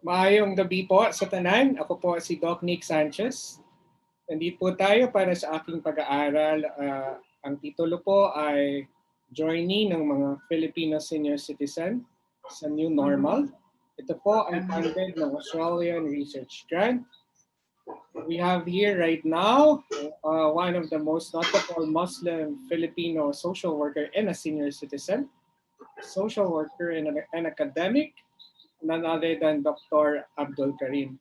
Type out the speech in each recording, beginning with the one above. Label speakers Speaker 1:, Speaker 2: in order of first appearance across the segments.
Speaker 1: Maayong gabi po sa tanan. Ako po si Doc Nick Sanchez. Nandito po tayo para sa aking pag-aaral. Ang titulo po ay Journey ng mga Filipino Senior Citizen sa New Normal. Ito po ay funded ng Australian Research Grant. We have here right now one of the most notable Muslim Filipino social worker and a senior citizen, social worker and an academic, none other than Dr. Abdulkarim.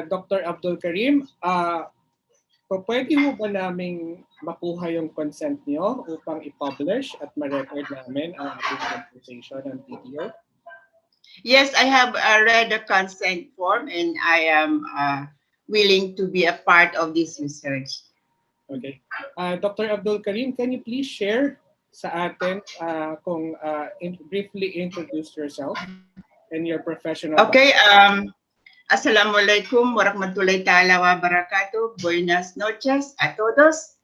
Speaker 1: Dr. Abdulkarim, pwede mo ba naming makuha yung consent niyo upang i-publish at ma-record namin ang ating conversation ng video?
Speaker 2: Yes, I have read the consent form and I am willing to be a part of this research.
Speaker 1: Okay. Dr. Abdulkarim, can you please share sa atin kung briefly introduce yourself and your professional
Speaker 2: Okay. Assalamualaikum warahmatullahi ta'ala wabarakatuh. Buenas noches a todos.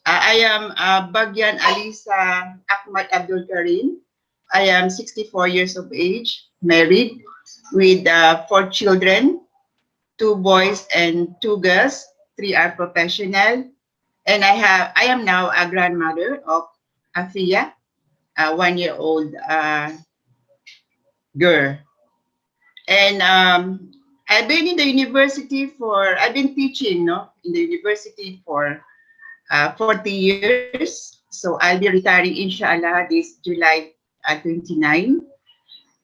Speaker 2: I am Bagyan Alisa Ahmad Abdulkarim. I am 64 years of age, married with 4 children, 2 boys and 2 girls. 3 are professional, and I am now a grandmother of Afia, a 1-year-old girl. And I've been in the university I've been teaching in the university for 40 years. So I'll be retiring, inshallah, this July 29.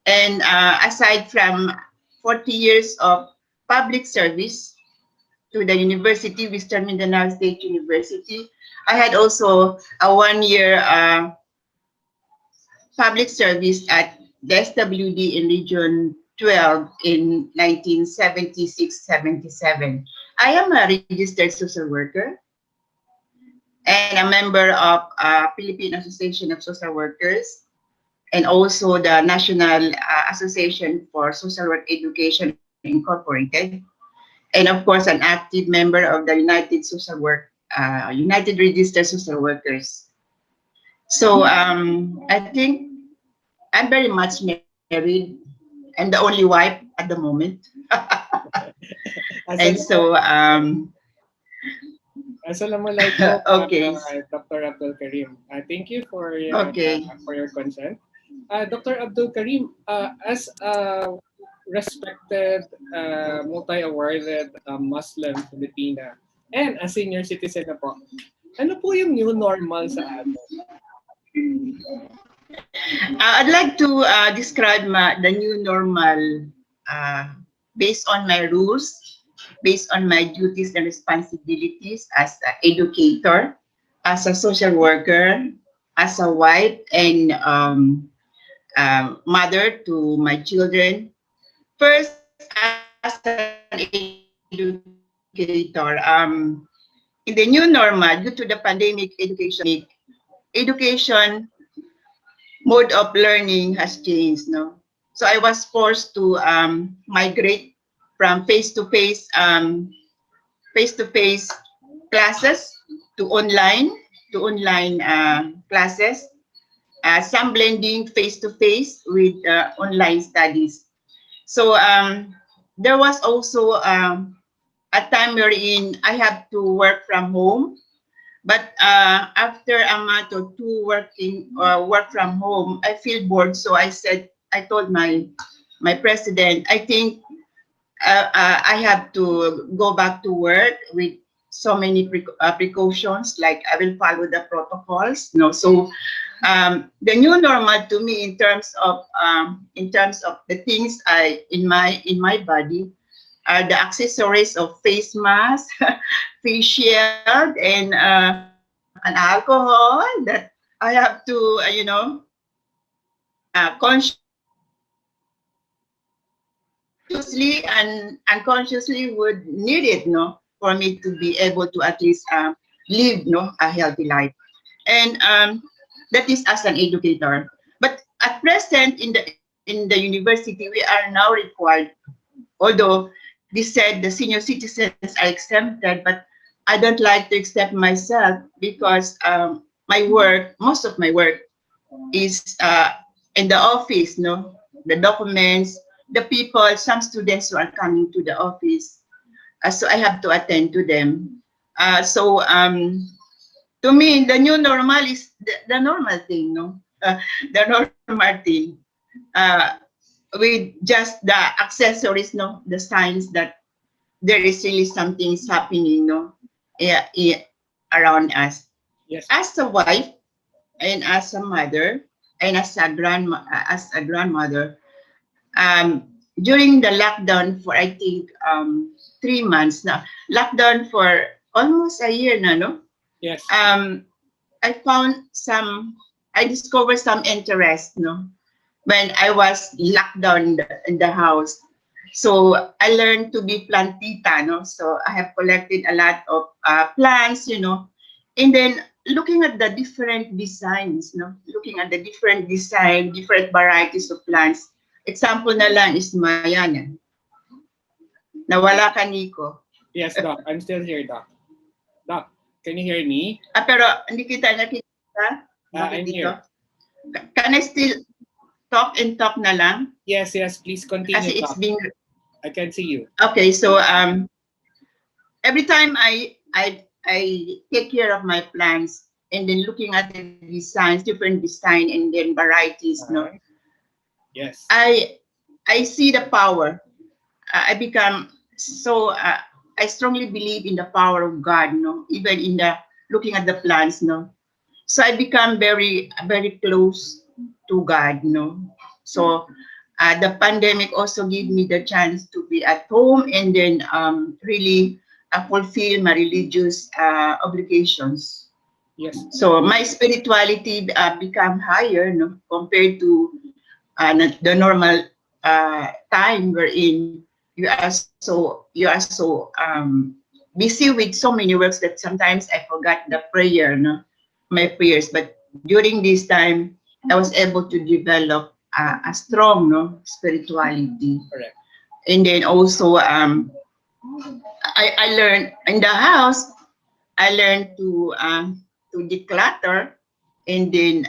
Speaker 2: And aside from 40 years of public service to the university, Western Mindanao State University, I had also a 1-year public service at the SWD in Region 12 in 1976-77. I am a registered social worker and a member of Filipino Association of Social Workers and also the National Association for Social Work Education Incorporated, and of course an active member of the United Registered Social Workers. So I think I'm very much married. I'm the only wife at the moment. And so
Speaker 1: Assalamualaikum,
Speaker 2: okay.
Speaker 1: Dr. Abdulkarim. Thank you for your consent. Dr. Abdulkarim, as a respected, multi-awarded Muslim Filipina and a senior citizen na po, ano po yung new normal sa atin?
Speaker 2: I'd like to describe the new normal based on my rules, based on my duties and responsibilities as an educator, as a social worker, as a wife and mother to my children. First, as an educator, in the new normal, due to the pandemic, education mode of learning has changed, no? So I was forced to migrate from face-to-face classes to online classes, some blending face-to-face with online studies. So there was also a time wherein I have to work from home. But after a month or 2 work from home, I feel bored. So I told my president, I think I have to go back to work with so many precautions, like I will follow the protocols. So the new normal to me in terms of the things in my body are the accessories of face mask, face shield, and an alcohol that I have to, consciously and unconsciously would need it, for me to be able to at least live, a healthy life. And that is as an educator. But at present in the university, we are now required, although they said the senior citizens are exempted, but I don't like to accept myself because most of my work is in the office, the documents, the people, some students who are coming to the office. So I have to attend to them. To me, the new normal is the normal thing, no? The normal thing. With just the accessories, no? The signs that there is really something happening, no? Yeah, yeah, around us.
Speaker 1: Yes.
Speaker 2: As a wife and as a mother and as a grandmother, during the lockdown for I think 3 months now, lockdown for almost a year now, no?
Speaker 1: Yes.
Speaker 2: I discovered some interest, no, when I was locked down in the house. So I learned to be plantita, no. So I have collected a lot of plants, you know, and then looking at the different designs, no, looking at the different design, different varieties of plants. Example na lang is mayan. Nawala ka, Nico.
Speaker 1: Yes, Doc. I'm still here, Doc. Doc, can you hear me?
Speaker 2: Pero hindi kita nakikita.
Speaker 1: I'm
Speaker 2: dito?
Speaker 1: here.
Speaker 2: Can I still talk and talk na lang?
Speaker 1: Yes, please continue.
Speaker 2: Kasi it's
Speaker 1: Doc.
Speaker 2: being...
Speaker 1: I can see you.
Speaker 2: Okay, so every time I take care of my plants and then looking at the designs, different design and then varieties, no.
Speaker 1: Yes.
Speaker 2: I see the power. I become so I strongly believe in the power of God, no. Even in the looking at the plants, no. So I become very close to God, no. So the pandemic also gave me the chance to be at home and then really fulfill my religious obligations.
Speaker 1: Yes.
Speaker 2: So my spirituality become higher, no, compared to the normal time wherein you are so busy with so many works that sometimes I forgot the prayer, no, my prayers. But during this time, I was able to develop a strong, no, spirituality.
Speaker 1: Correct.
Speaker 2: And then also I learned in the house. I learned to declutter and then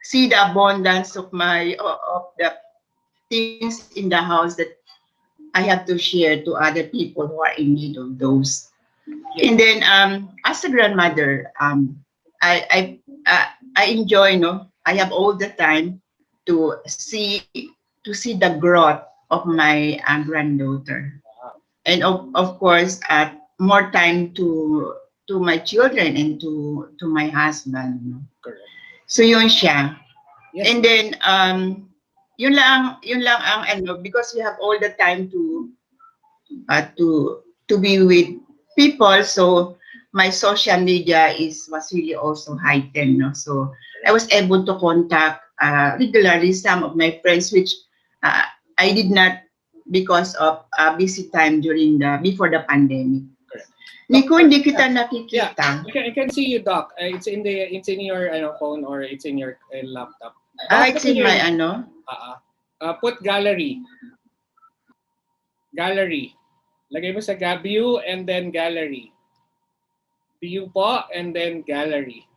Speaker 2: see the abundance of the things in the house that I have to share to other people who are in need of those. Yes. And then as a grandmother, I enjoy, no, I have all the time to see the growth of my granddaughter. And of course more time to my children and to my husband, no?
Speaker 1: Correct.
Speaker 2: So yun siya.
Speaker 1: Yes.
Speaker 2: And then yun lang ang ano, because we have all the time to be with people, so my social media was really also heightened, no? So I was able to contact regularly some of my friends, which I did not because of busy time before the pandemic.
Speaker 1: Correct.
Speaker 2: Nico, hindi kita nakikita.
Speaker 1: Yeah, I can see you, Doc. It's in your phone or it's in your laptop.
Speaker 2: It's in my ano.
Speaker 1: Put gallery. Gallery. Lagay mo sa view and then gallery. View po and then gallery.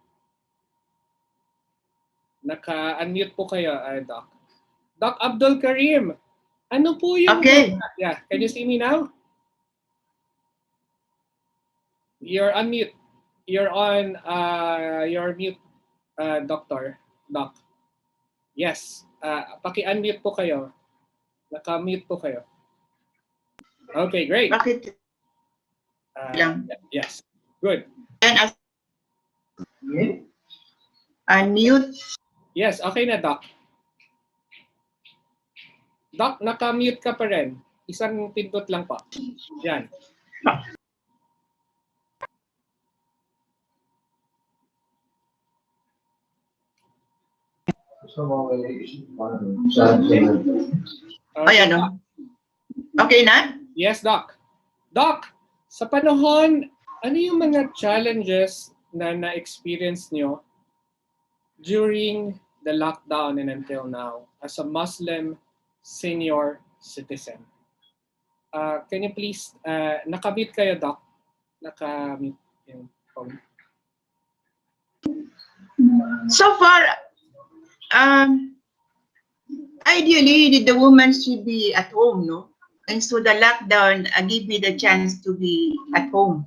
Speaker 1: Naka-unmute po kayo, Doc. Doc Abdulkarim. Ano po yung...
Speaker 2: Okay.
Speaker 1: Yeah, can you see me now? You're unmute. You're on your mute, Doc. Yes. Paki-unmute po kayo. Naka-mute po kayo. Okay, great.
Speaker 2: Bakit?
Speaker 1: Yes. Good.
Speaker 2: And unmute.
Speaker 1: Yes, okay na, Doc. Doc, naka-mute ka pa rin. Isang pindot lang po. Yan.
Speaker 2: Ayan, no? Okay na?
Speaker 1: Yes, Doc. Doc, sa panahon, ano yung mga challenges na na-experience nyo during the lockdown and until now as a Muslim senior citizen? Can you please, nakamute kayo, Doc? Nakamute yung phone.
Speaker 2: So far, Ideally, the woman should be at home, no? And so the lockdown gave me the chance to be at home.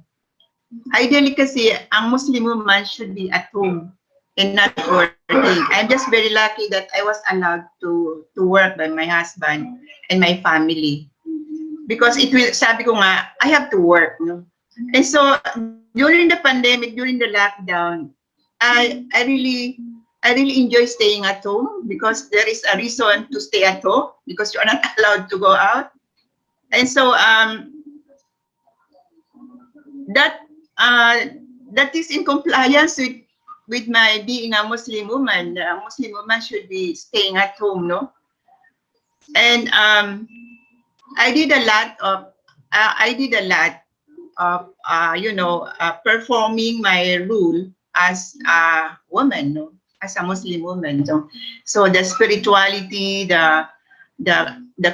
Speaker 2: Ideally kasi, ang Muslim woman should be at home and not working. I'm just very lucky that I was allowed to work by my husband and my family. Because it will, sabi ko nga, I have to work, no? And so, during the pandemic, during the lockdown, I really enjoy staying at home because there is a reason to stay at home because you're not allowed to go out. And so that that is in compliance with my being a Muslim woman. A Muslim woman should be staying at home, no? And I did a lot of performing my role as a woman, no? As a Muslim woman. So the spirituality, the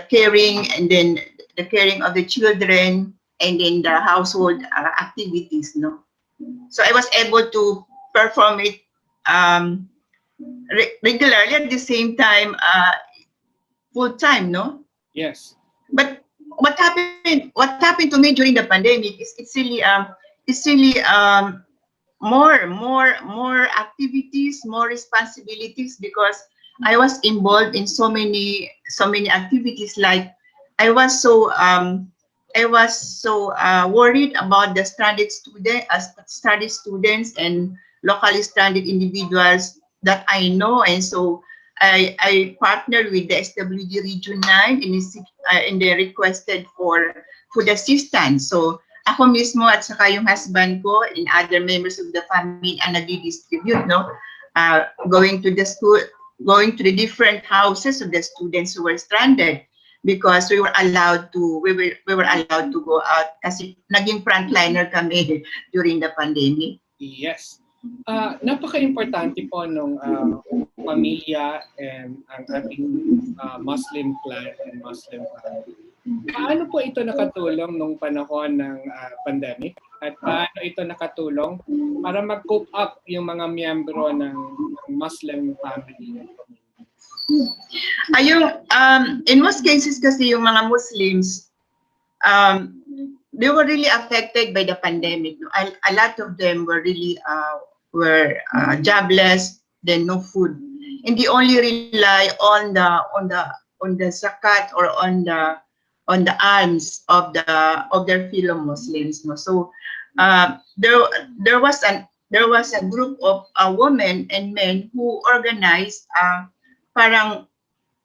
Speaker 2: caring, and then the caring of the children, and then the household activities, no? So I was able to perform it regularly at the same time, full time, no?
Speaker 1: Yes.
Speaker 2: But what happened? What happened to me during the pandemic is it's really more activities, more responsibilities because I was involved in so many activities. Like I was so worried about the stranded students and locally stranded individuals that I know, and so I partnered with the SWD Region 9 and they requested for food assistance. So ako mismo at saka yung husband ko and other members of the family ang nag-distribute, no? Going to the school, going to the different houses of the students who were stranded because we were allowed to go out kasi naging frontliner kami during the pandemic.
Speaker 1: Yes. Napaka-importante po nung pamilya and ang ating Muslim clan and Muslim family. Paano po ito nakatulong nung panahon ng pandemic? At paano ito nakatulong para mag-cope up yung mga miyembro ng Muslim family?
Speaker 2: In most cases kasi yung mga Muslims, they were really affected by the pandemic. A lot of them were really jobless, then no food, and they only rely on the zakat or on the alms of their fellow Muslims. So there was a group of women and men who organized parang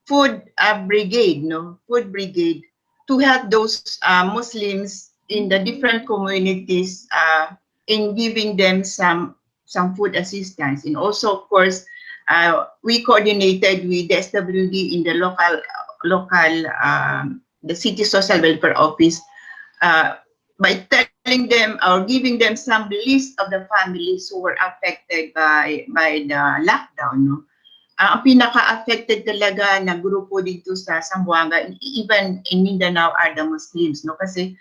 Speaker 2: food brigade, to help those Muslims in the different communities in giving them some food assistance. And also, of course, we coordinated with the SWD in the the city social welfare office by telling them or giving them some list of the families who were affected by the lockdown, no? Ang pinaka-affected talaga na grupo dito sa Zamboanga, even in Mindanao, are the Muslims, no? Kasi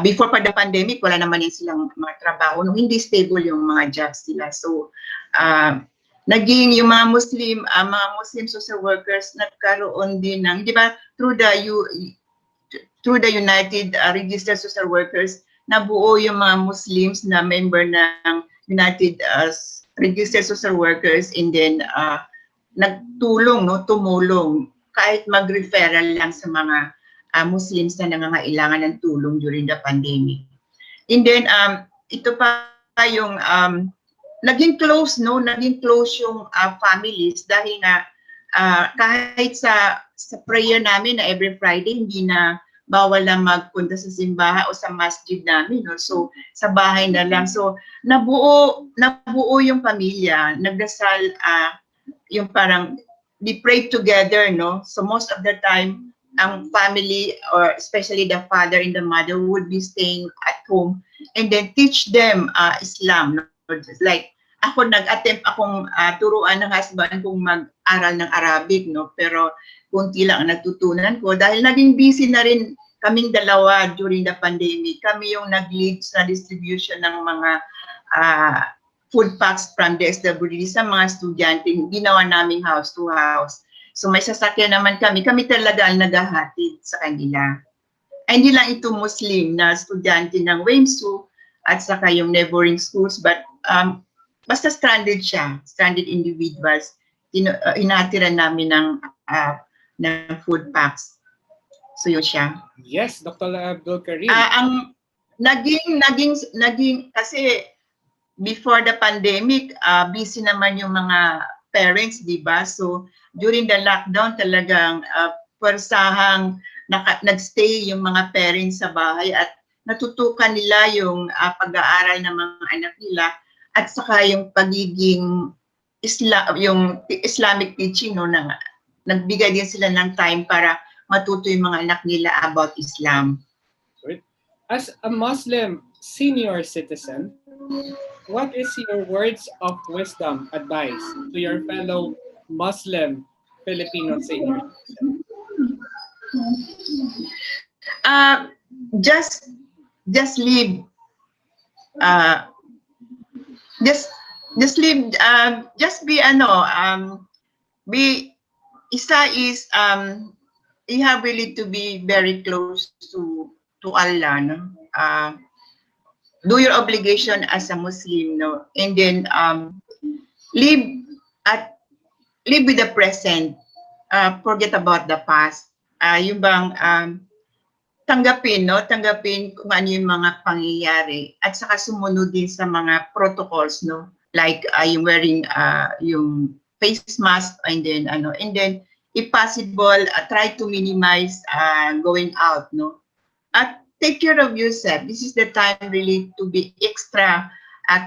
Speaker 2: before pa the pandemic, wala naman yan silang mga trabaho, no? Hindi stable yung mga jobs nila. So naging yung mga Muslim social workers nagkaroon din ng, di ba, through the United Registered Social Workers, nabuo yung mga Muslims na member ng United Registered Social Workers, and then nagtulong, no, tumulong kahit mag-referral lang sa mga Muslims na nangangailangan ng tulong during the pandemic. And then ito pa yung naging close yung families dahil na kahit sa prayer namin na every Friday hindi na bawal na magpunta sa simbahan o sa masjid namin, no? So sa bahay na lang. So nabuo yung pamilya, nagdasal, yung parang they pray together, no? So most of the time ang family, or especially the father and the mother, would be staying at home and then teach them Islam, no? Like ako, nag-attempt akong turuan ng husband kung mag-aral ng Arabic, no? Pero kunti lang ang natutunan ko dahil naging busy na rin kaming dalawa during the pandemic. Kami yung nag-lead sa distribution ng mga food packs from the SWD sa mga estudyante. Ginawa namin house to house. So may sasakyan naman kami. Kami talaga ang naghahatid sa kanila. Ay, hindi lang ito Muslim na estudyante ng WMSU at saka yung neighboring schools, but basta stranded siya, stranded individuals. Hinatiran namin ng food packs. So yun siya.
Speaker 1: Yes, Dr. Abdulkarim.
Speaker 2: Ang naging kasi before the pandemic, busy naman yung mga parents, di ba? So during the lockdown talagang persahang nagstay yung mga parents sa bahay at natutukan nila yung pag-aaral ng mga anak nila at saka yung pagiging yung Islamic teaching, no, nagbigay din sila ng time para matuto yung mga anak nila about Islam.
Speaker 1: As a Muslim senior citizen, what is your words of wisdom, advice to your fellow Muslim Filipino senior citizen?
Speaker 2: Just live. Just live. Just be be. Isa is you have really to be very close to Allah, no? Do your obligation as a Muslim, no? And then live with the present. Forget about the past. Yung bang tanggapin, no? Tanggapin kung ano yung mga pangyayari at saka sumunod din sa mga protocols, no? Like yung wearing yung face mask, and then if possible, try to minimize going out, no? At take care of yourself. This is the time really to be extra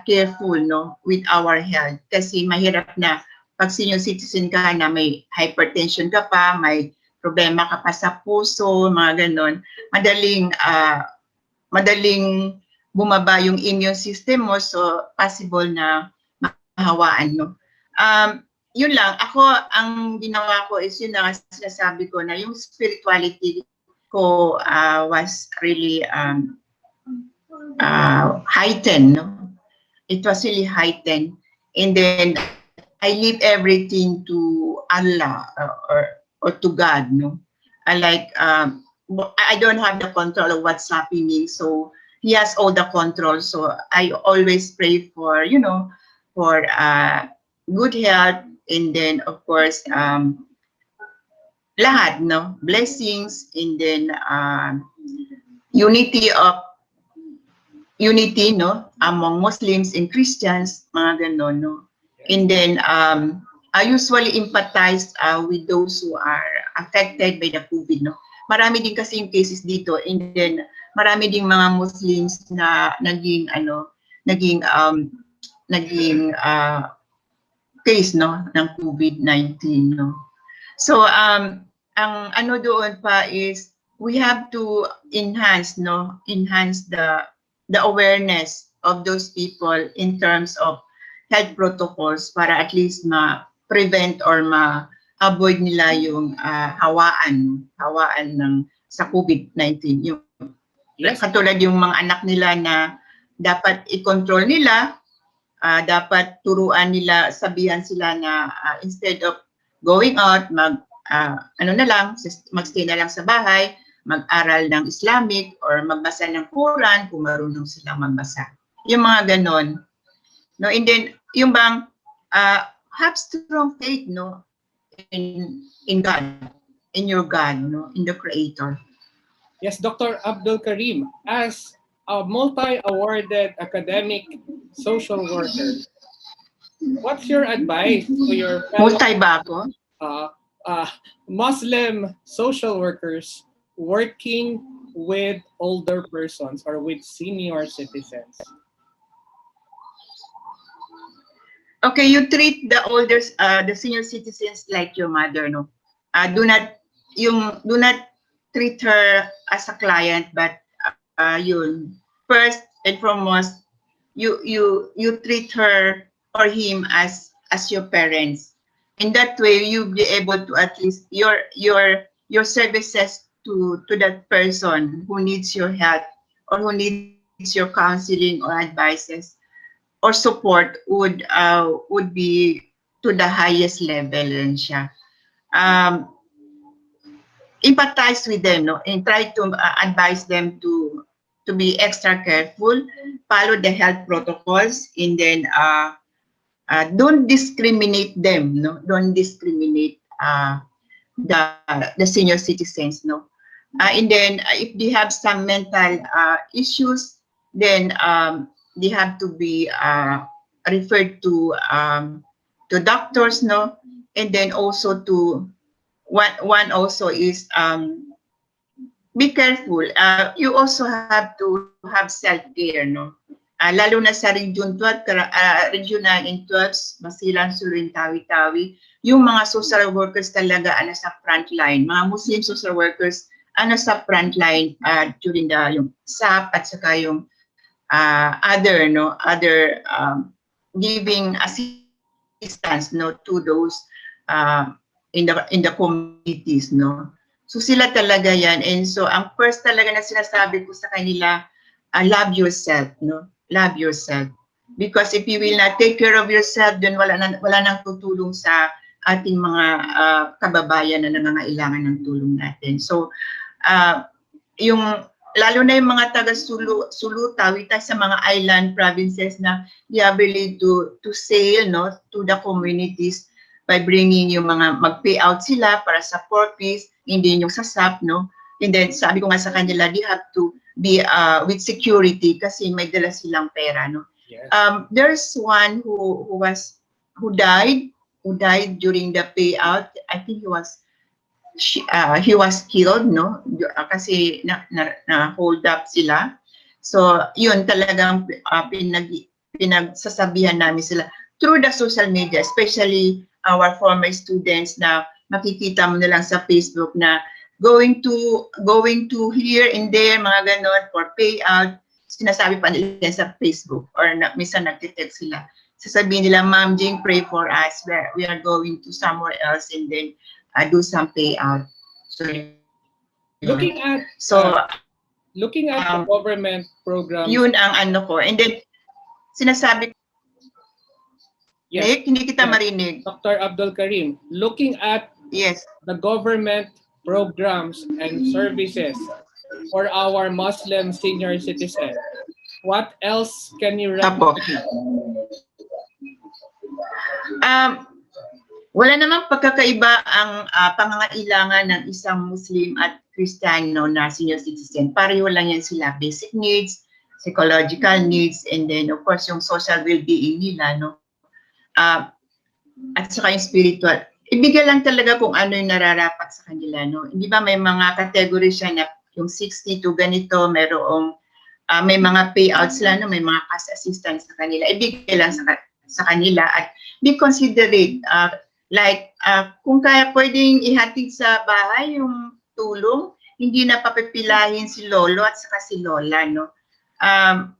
Speaker 2: careful, no, with our health. Kasi mahirap na pag senior citizen ka na may hypertension ka pa, may problema ka pa sa puso, mga ganon. Madaling bumaba yung immune system mo, so possible na mahawaan, no? Yun lang, ako, ang ginawa ko is yun na sinasabi ko na yung spirituality ko was really heightened, no? It was really heightened. And then I leave everything to Allah or to God, no? I don't have the control of what's happening, so He has all the control. So I always pray for, for good health, and then of course lahat, no, blessings, and then unity, no, among Muslims and Christians, mga ganon, no. And then I usually empathize with those who are affected by the COVID, no. Marami din kasi yung cases dito, and then marami ding mga Muslims na naging case, no, ng COVID-19, no. So ang ano doon pa is we have to enhance the awareness of those people in terms of health protocols para at least ma-prevent or ma-avoid nila yung hawaan ng sa COVID-19. Yung katulad yung mga anak nila na dapat i-control nila, dapat turuan nila, sabihan sila na instead of going out, magstay na lang sa bahay, mag-aral ng Islamic or magbasa ng Quran kung marunong silang magbasa. Yung mga ganon. No, and then yung bang have strong faith, no, in God, in your God, no, in the Creator.
Speaker 1: Yes, Dr. Abdulkarim, as a multi-awarded academic social worker, what's your advice to your fellow Muslim social workers working with older persons or with senior citizens?
Speaker 2: Okay, you treat the the senior citizens like your mother, no. Do not treat her as a client, but first and foremost, you treat her or him as your parents. In that way, you'll be able to at least your services to that person who needs your help or who needs your counseling or advices or support would be to the highest level rin siya. um, empathize with them, no, and try to advise them to be extra careful, follow the health protocols, and then don't discriminate them, no, don't discriminate the senior citizens, no. And then if they have some mental issues, then they have to be referred to doctors, no, and then also to one also is be careful. You also have to have self-care, no. Lalo na sa Region 12, Region 9 and 12, Basilan, Surin, Tawi-Tawi, yung mga social workers talaga ano sa front line, mga Muslim social workers ano sa front line during yung SAP at saka yung other giving assistance, no, to those in the communities, no. So sila talaga yan, and so ang first talaga na sinasabi ko sa kanila, love yourself, no, love yourself, because if you will not take care of yourself, then wala nang tutulong sa ating mga kababayan na nangangailangan ng tulong natin. So yung lalo na yung mga taga-Sulu, Tawi-Tawi sa mga island provinces na they are able to sail, no, to the communities by bringing yung mga mag-pay out sila para sa porkies, hindi yung sa SAP, no. And then sabi ko nga sa kanila, they have to be with security kasi may dala silang pera, no.
Speaker 1: Yes.
Speaker 2: There's one who died during the payout. I think he was killed, no, kasi na hold up sila. So yun talagang pinagsasabihan namin sila through the social media, especially our former students na makikita mo na lang sa Facebook na going to here and there, mga ganon, for payout. Sinasabi pa nila sa Facebook or minsan nagtitext sila. Sasabihin nila, Ma'am Jing, pray for us. We are going to somewhere else and then do some payout. So,
Speaker 1: Looking at the government programs.
Speaker 2: Yun ang ano ko. And then, sinasabi ko,
Speaker 1: yes,
Speaker 2: Nick, hindi kita marinig.
Speaker 1: Dr. Abdulkarim, looking at the government programs and services for our Muslim senior citizens, what else can you recommend?
Speaker 2: Wala namang pagkakaiba ang pangangailangan ng isang Muslim at Kristiyano na senior citizen. Pareho lang yan sila. Basic needs, psychological needs, and then of course yung social well-being nila, no? At saka yung spiritual. Ibigay lang talaga kung ano yung nararapat sa kanila, no? Hindi ba may mga category siya na yung 60 to ganito, may mga payouts sila, no? May mga cash assistance sa kanila. Ibigay lang sa kanila at be considerate. Kung kaya pwedeng ihatid sa bahay yung tulong, hindi na papipilahin si lolo at saka si lola, no? Ang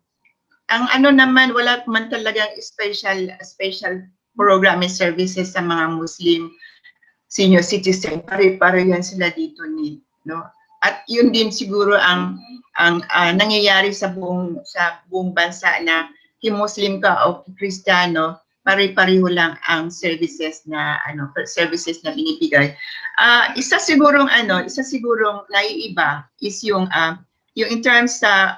Speaker 2: ano naman, wala man talagang special program and services sa mga Muslim senior citizen. Pare-pare yan sila dito, no? At yun din siguro ang nangyayari sa buong bansa na Muslim ka o Kristiyano, pare-pareho lang ang services na binibigay. Isa sigurong naiiba is yung in terms sa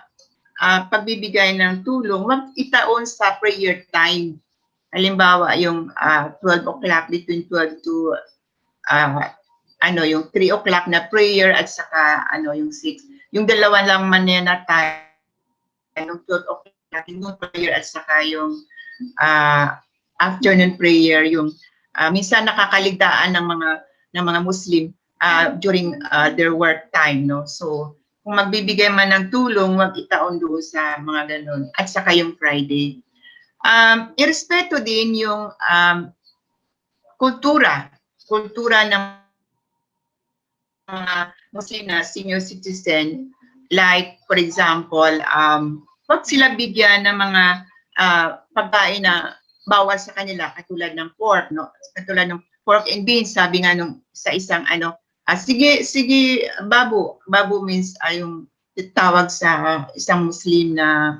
Speaker 2: pagbibigay ng tulong, wag itaon sa prayer time. Halimbawa yung 12 o'clock, between 12 to yung 3 o'clock na prayer at saka yung 6. Yung dalawa lang man na time, yung 12 o'clock yung prayer at saka yung afternoon prayer, yung minsan nakakaligtaan ng mga Muslim during their work time, no. So kung magbibigay man ng tulong, wag itaon doon sa mga ganun. At saka yung Friday. Irespeto din yung kultura ng mga Muslim na senior citizen. Like, for example, wag sila bigyan ng mga pagkain na bawal sa kanila, katulad ng pork, no? Katulad ng pork and beans, sabi nga sa isang sige, babu means yung tawag sa isang Muslim na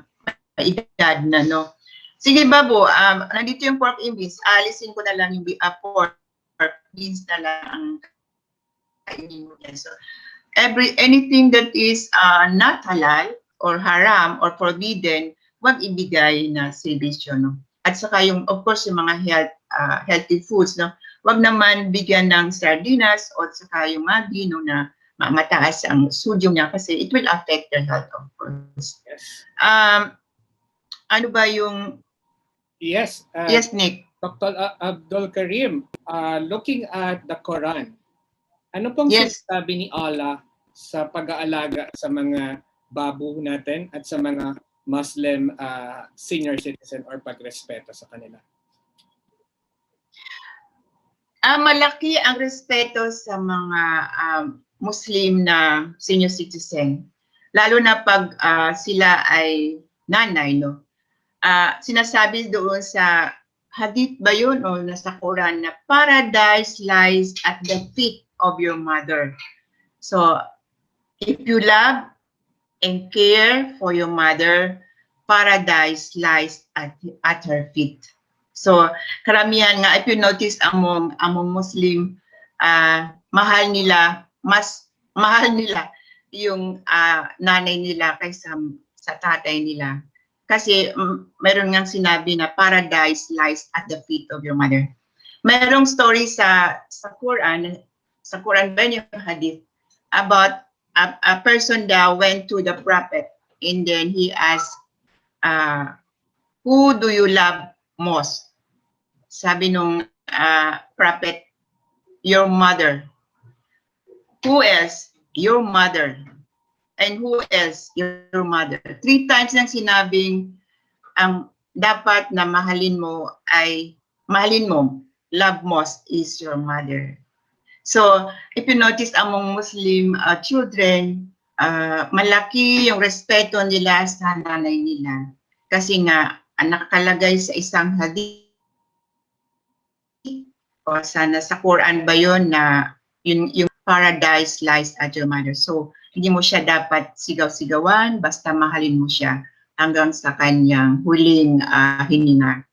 Speaker 2: edad na, no. Sige, babu, nandito yung pork and beans, alisin ko na lang yung pork beans na lang ang kainin mo yan. So, anything that is not halal or haram or forbidden, wag ibigay na serbisyo, no? At saka yung, of course, yung mga healthy foods, no? Wag naman bigyan ng sardinas o saka yung magi, no, na mataas ang sodium niya kasi it will affect your health, of course.
Speaker 1: Yes.
Speaker 2: Ano ba yung...
Speaker 1: Yes.
Speaker 2: Yes, Nick.
Speaker 1: Dr. Abdulkarim, looking at the Quran, ano pong
Speaker 2: Yes.
Speaker 1: sinasabi ni Allah sa pag-aalaga sa mga babu natin at sa mga Muslim senior citizen or pagrespeto sa kanila?
Speaker 2: Malaki ang respeto sa mga Muslim na senior citizen. Lalo na pag sila ay nanay, no? Sinasabi doon sa hadith ba yun o nasa Quran na paradise lies at the feet of your mother. So, if you love and care for your mother, paradise lies at her feet. So, karamihan nga, if you notice among Muslim, mas mahal nila yung nanay nila kaysa sa tatay nila. Kasi meron ngang sinabi na paradise lies at the feet of your mother. Merong story sa Quran ba yung hadith, about a person that went to the prophet and then he asked, who do you love most? Sabi nung prophet, your mother. Who else? Your mother. And who else? Your mother. 3 times nang sinabing dapat na mahalin mo, love most is your mother. So, if you notice among Muslim children, malaki yung respeto nila sa nanay nila. Kasi nga, nakalagay sa isang hadith, o sana sa Quran ba yun na yung paradise lies at your mother. So, hindi mo siya dapat sigaw-sigawan, basta mahalin mo siya hanggang sa kanyang huling hininga.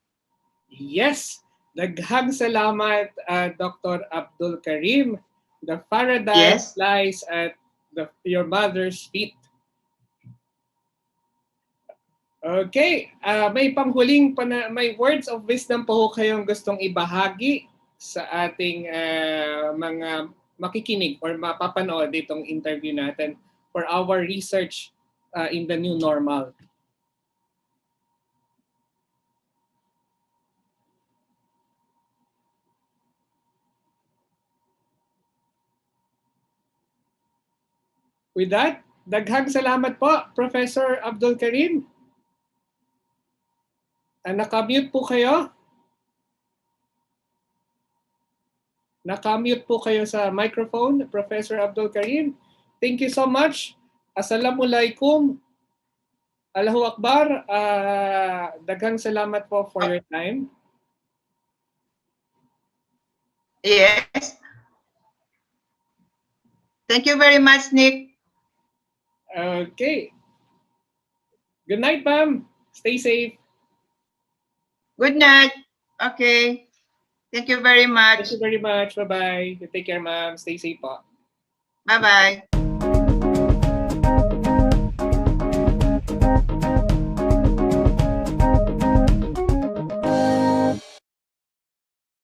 Speaker 1: Yes! Daghang salamat, Dr. Abdulkarim. The
Speaker 2: Yes.
Speaker 1: paradise lies at your mother's feet. Okay, may panghuling may words of wisdom po kayong gustong ibahagi sa ating mga makikinig or mapapanood ditong interview natin for our research in the new normal. With that, daghang salamat po, Professor Abdulkarim. Naka-mute po kayo. Naka-mute po kayo sa microphone, Professor Abdulkarim. Thank you so much. Assalamualaikum. Allahu Akbar. Daghang salamat po for your time.
Speaker 2: Yes. Thank you very much, Nick.
Speaker 1: Okay. Good night, ma'am. Stay safe.
Speaker 2: Good night. Okay. Thank you very much.
Speaker 1: Thank you very much. Bye-bye. Take care, ma'am. Stay safe po.
Speaker 2: Bye-bye.